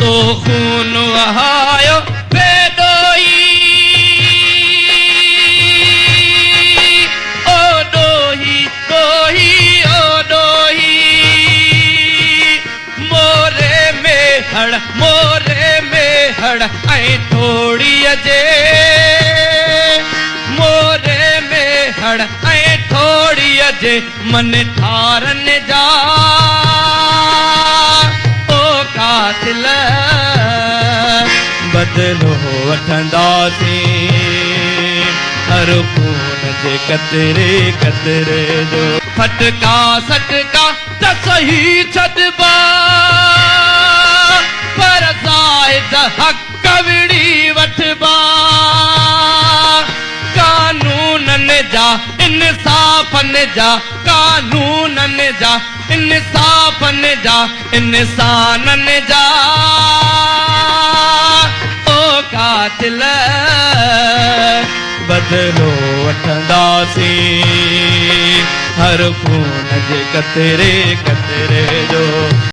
तो खून वहायो बेडोई ओ डोही डोही ओ डोही मोरे में हड़ ऐं थोड़ी जे मोरे में हड़ ऐं थोड़ी जे मन ठारन जा ओ कातिल बदलो वठंदासीं हर खून जे कतरे कतरे जो फटका सटका त सही छॾबा पर ज़ाहिद हक़ विड़ी वठबा कानूनन जा इंसाफ़न जा कानूनन जा इंसाफ़न जा इंसानन जा ओ कातिल बदलो वठंदासीं हर खून जे कतरे कतरे जो।